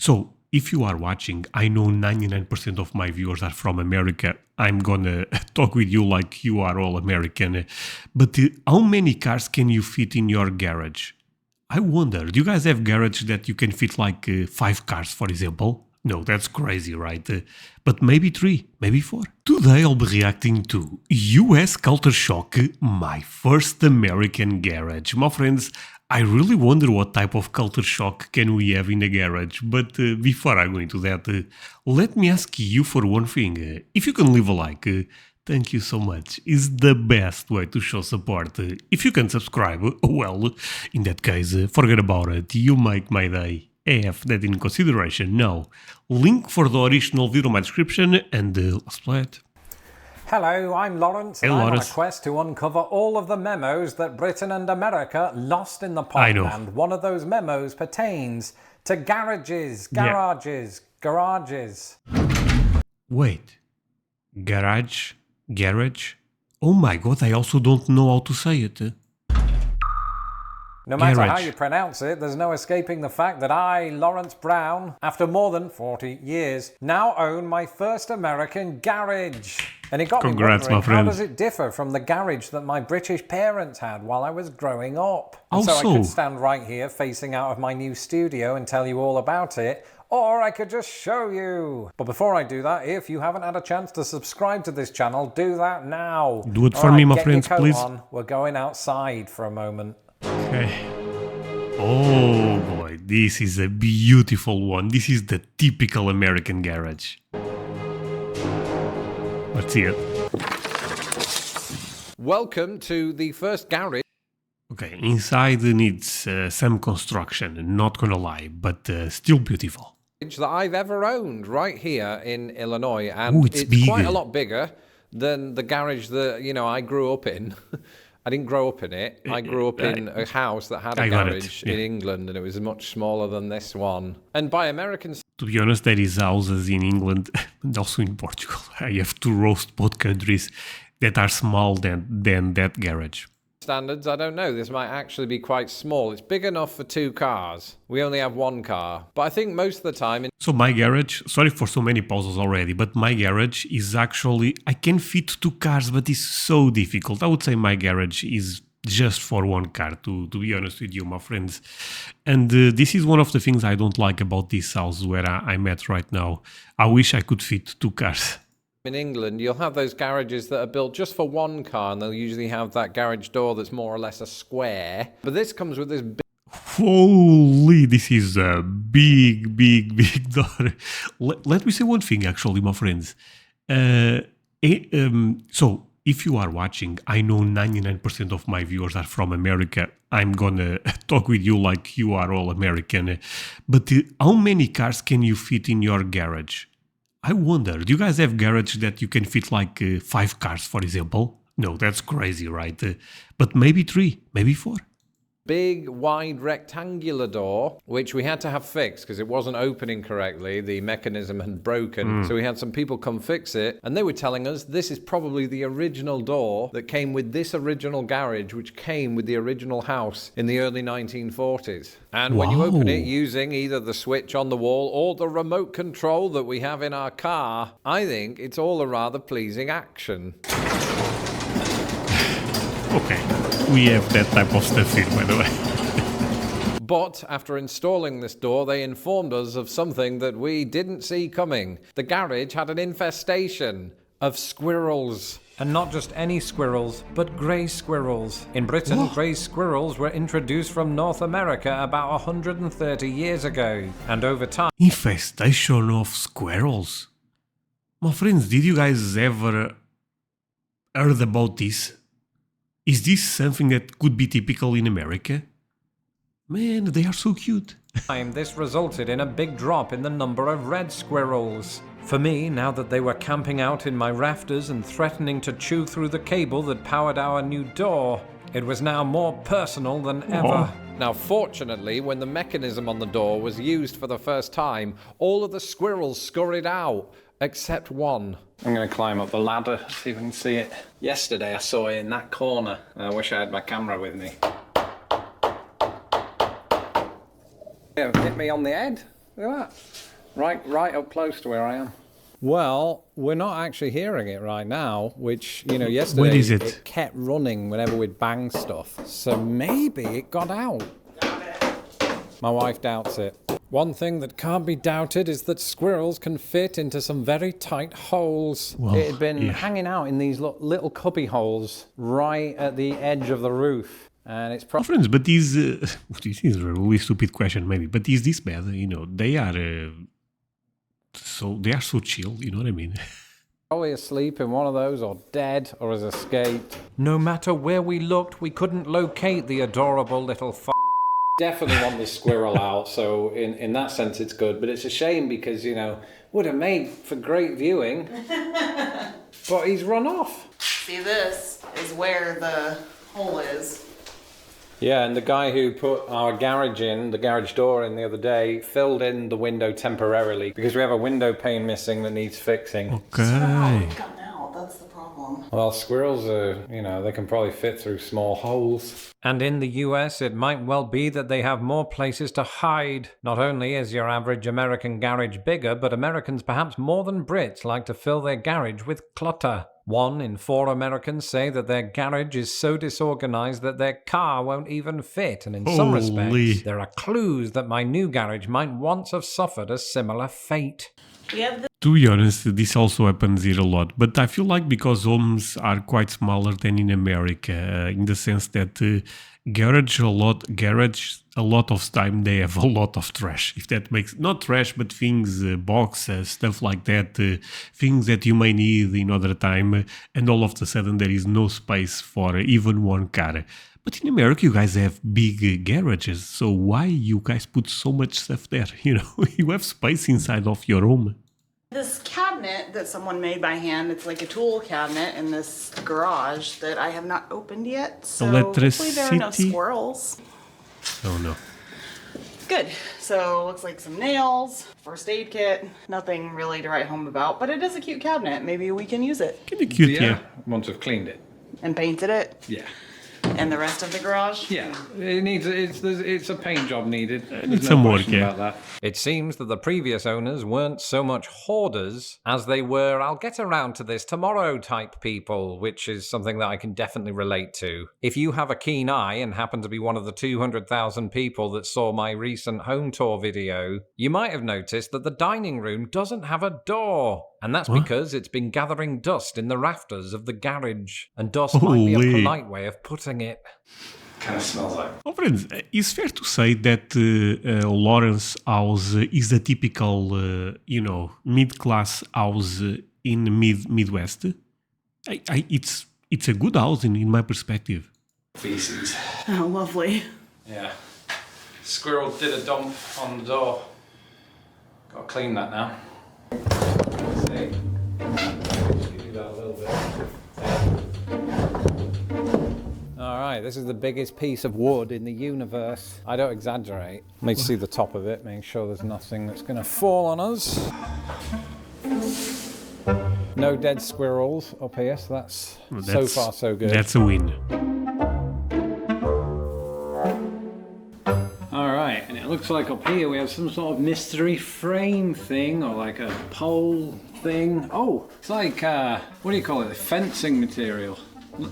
So, if you are watching, I know 99% of my viewers are from America. I'm gonna talk with you like you are all American. But how many cars can you fit in your garage? I wonder, do you guys have garage that you can fit like 5 cars, for example? No, that's crazy, right? But maybe 3, maybe 4. Today I'll be reacting to US Culture Shock, my first American garage. My friends, I really wonder what type of culture shock can we have in a garage. But before I go into that, let me ask you for one thing. If you can leave a like, thank you so much. It's the best way to show support. If you can subscribe, well, in that case, forget about it. You make my day. Have that in consideration now. Link for the original video in my description and let's play it. Hello, I'm Lawrence, and Hey, I'm Lawrence. on a quest to uncover all of the memos that Britain and America lost in the pot. I know. And one of those memos pertains to garages. Wait. Garage? Oh my god, I also don't know how to say it. No matter how Garage. you pronounce it, there's no escaping the fact that I, Lawrence Brown, after more than 40 years, now own my first American garage. And it got Congrats, me my wondering, how friend. does it differ from the garage that my British parents had while I was growing up? Oh, And so I so- could stand right here facing out of my new studio and tell you all about it, or I could just show you. But before I do that, if you haven't had a chance to subscribe to this channel, do that now. Do it for All me, my get friends, your coat please. on. We're going outside for a moment. Okay. Oh boy, this is a beautiful one. This is the typical American garage. Let's see it. Welcome to the first garage Okay, inside needs some construction, not gonna lie, but still beautiful. that I've ever owned right here in Illinois. And Ooh, it's big. quite a lot bigger than the garage that, I grew up in. I didn't grow up in it. I grew up in a house that had a I got it, garage yeah. in England, and it was much smaller than this one. And by American To be honest, there is houses in England and also in Portugal. I have to roast both countries that are smaller than that garage. standards, I don't know. This might actually be quite small. It's big enough for 2 cars. We only have 1 car. But I think most of the time... So my garage, sorry for so many pauses already, but my garage is actually, I can fit 2 cars, but it's so difficult. I would say my garage is just for 1 car, to be honest with you, my friends. And this is one of the things I don't like about this house where I'm at right now. I wish I could fit 2 cars. In England, you'll have those garages that are built just for 1 car, and they'll usually have that garage door that's more or less a square. But this comes with this Holy, this is a big door. Let me say one thing, actually, my friends. So, if you are watching, I know 99% of my viewers are from America. I'm gonna talk with you like you are all American. But how many cars can you fit in your garage? I wonder, do you guys have garage that you can fit like 5 cars, for example? No, that's crazy, right? But maybe 3, maybe 4. big, wide, rectangular door, which we had to have fixed because it wasn't opening correctly. The mechanism had broken. So we had some people come fix it, and they were telling us this is probably the original door that came with this original garage, which came with the original house in the early 1940s. And when you open it using either the switch on the wall or the remote control that we have in our car, I think it's all a rather pleasing action. Okay, we have that type of stuff here, by the way. But after installing this door, they informed us of something that we didn't see coming. The garage had an infestation of squirrels. And not just any squirrels, but grey squirrels. In Britain, grey squirrels were introduced from North America about 130 years ago. And over time... Infestation of squirrels? My friends, did you guys ever heard about this? Is this something that could be typical in America? Man, they are so cute. This resulted in a big drop in the number of red squirrels. For me, now that they were camping out in my rafters and threatening to chew through the cable that powered our new door, it was now more personal than ever. Now, fortunately, when the mechanism on the door was used for the first time, all of the squirrels scurried out, except one. I'm going to climb up the ladder, see if I can see it. Yesterday I saw it in that corner. I wish I had my camera with me. Hit me on the head. Look at that. Right up close to where I am. Well, we're not actually hearing it right now, which, you know, yesterday Where is it? it kept running whenever we'd bang stuff. So maybe it got out. My wife doubts it. One thing that can't be doubted is that squirrels can fit into some very tight holes. Well, It had been yeah. hanging out in these little cubby holes right at the edge of the roof. And it's Oh, friends, but this is a really stupid question, maybe. But is this bad? You know, they are so chill. You know what I mean? probably asleep in one of those, or dead, or has escaped. No matter where we looked, we couldn't locate the adorable little Definitely want the squirrel out, so in that sense it's good. But it's a shame because, you know, would have made for great viewing. But he's run off. See, this is where the hole is. Yeah, and the guy who put our garage in, the garage door in the other day, filled in the window temporarily because we have a window pane missing that needs fixing. Okay. It's gotten out, that's the problem. Well, squirrels are, you know, they can probably fit through small holes. And in the US, it might well be that they have more places to hide. Not only is your average American garage bigger, but Americans, perhaps more than Brits, like to fill their garage with clutter. 1 in 4 Americans say that their garage is so disorganized that their car won't even fit, and in some Holy. respects, there are clues that my new garage might once have suffered a similar fate. We have To be honest, this also happens here a lot. But I feel like because homes are quite smaller than in America, in the sense that garage a lot of time they have a lot of trash. If that makes not trash, but things, boxes, stuff like that, things that you may need in other time, and all of a sudden there is no space for even one car. But in America, you guys have big garages, so why you guys put so much stuff there? You know, you have space inside of your home. this cabinet that someone made by hand. It's like a tool cabinet in this garage that I have not opened yet. So hopefully there are no Electricity? squirrels. Oh no. Good. So looks like some nails, first aid kit, nothing really to write home about, but it is a cute cabinet. Maybe we can use it. Kind of cute, yeah. Once we've cleaned it. And painted it. Yeah. And the rest of the garage. Yeah, it needs it's a paint job needed. Need some work, yeah. About that. It seems that the previous owners weren't so much hoarders as they were I'll get around to this tomorrow type people, which is something that I can definitely relate to. If you have a keen eye and happen to be one of the 200,000 people that saw my recent home tour video, you might have noticed that the dining room doesn't have a door. And that's because it's been gathering dust in the rafters of the garage. And dust might be a Holy. polite way of putting it. Kind of smells like. Oh, friends, it's fair to say that Lawrence House is a typical, mid-class house in Midwest. It's a good house in my perspective. Feces. Oh, lovely. Yeah. Squirrel did a dump on the door. Gotta clean that now. See? Do that a little bit. Alright, this is the biggest piece of wood in the universe. I don't exaggerate. Let me see the top of it, make sure there's nothing that's going to fall on us. No dead squirrels up here, so that's so far so good. That's a win. Alright, and it looks like up here we have some sort of mystery frame thing, or like a pole thing. Oh, it's like, what do you call it? Fencing material.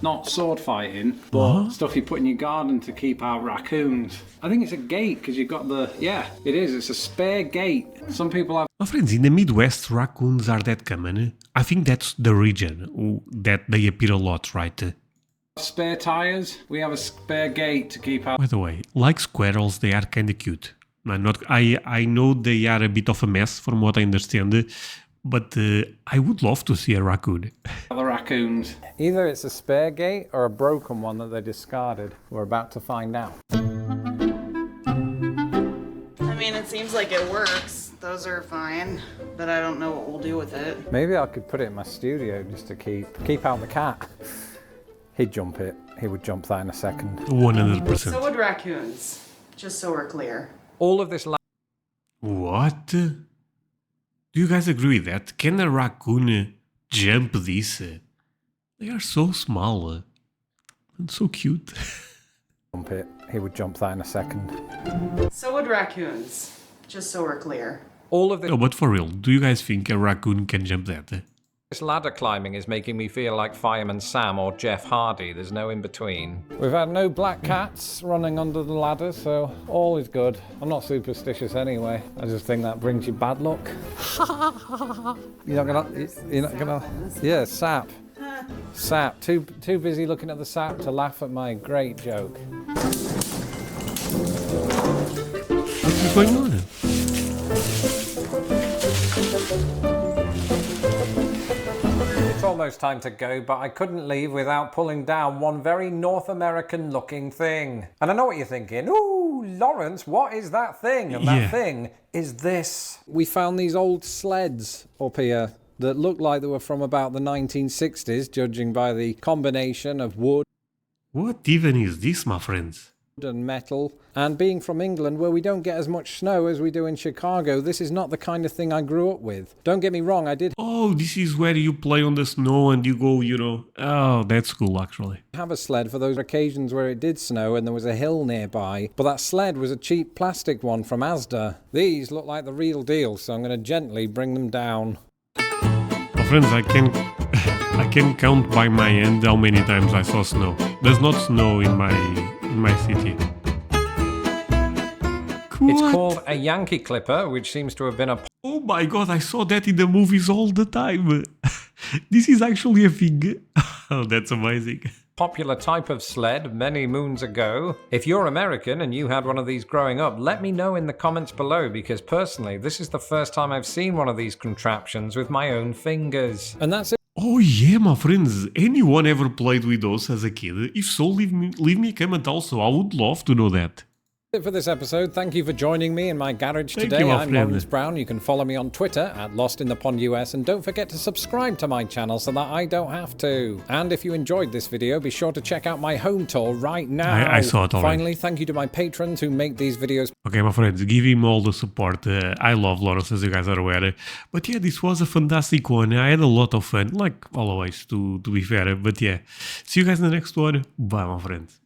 Not sword fighting, but stuff you put in your garden to keep out raccoons. I think it's a gate because you've got the, yeah, it is. It's a spare gate. Some people have. My friends, in the Midwest, raccoons are that common. I think that's the region that they appear a lot, right? Spare tires. We have a spare gate to keep out. By the way, like squirrels, they are kind of cute. I know they are a bit of a mess from what I understand, but I would love to see a raccoon. The raccoons. Either it's a spare gate or a broken one that they discarded. We're about to find out. I mean, it seems like it works. Those are fine, but I don't know what we'll do with it. Maybe I could put it in my studio just to keep out the cat. He'd jump it. He would jump that in a second. 100%. So would raccoons, just so we're clear. All of this. What? Do you guys agree with that? Can a raccoon jump this? They are so small and so cute. Jump it. He would jump that in a second. So would raccoons, just so we're clear. All of No, but for real, do you guys think a raccoon can jump that? this ladder climbing is making me feel like Fireman Sam or Jeff Hardy. There's no in between. We've had no black cats running under the ladder, so all is good. I'm not superstitious anyway. I just think that brings you bad luck. You're not gonna. Yeah, sap. Sap. Too busy looking at the sap to laugh at my great joke. What's going on? It's almost time to go, but I couldn't leave without pulling down one very North American looking thing. And I know what you're thinking. Ooh, Lawrence, what is that thing? And that thing is this. We found these old sleds up here that looked like they were from about the 1960s, judging by the combination of wood What even is this, my friends? and metal. And being from England, where we don't get as much snow as we do in Chicago, this is not the kind of thing I grew up with. Don't get me wrong, I did Oh, this is where you play on the snow and you go, you know. Oh, that's cool, actually. have a sled for those occasions where it did snow and there was a hill nearby, but that sled was a cheap plastic one from Asda. These look like the real deal, so I'm going to gently bring them down. My friends, I can count by my hand how many times I saw snow. There's not snow in my city. It's What? called a Yankee Clipper, which seems to have been a Oh my god, I saw that in the movies all the time. This is actually a thing. Oh, that's amazing. popular type of sled many moons ago. If you're American and you had one of these growing up, let me know in the comments below, because personally, this is the first time I've seen one of these contraptions with my own fingers. And that's it. Oh yeah, my friends, anyone ever played with those as a kid? If so, leave me a comment also, I would love to know that. That's it for this episode. Thank you for joining me in my garage Thank today. you, my I'm friend. Lawrence Brown. You can follow me on Twitter at LostInThePondUS, and don't forget to subscribe to my channel so that I don't have to. And if you enjoyed this video, be sure to check out my home tour right now. I saw it already. Finally, thank you to my patrons who make these videos. Okay, my friends, give him all the support. I love Lawrence, as you guys are aware. But yeah, this was a fantastic one. I had a lot of fun, like always, to be fair. But yeah, see you guys in the next one. Bye, my friends.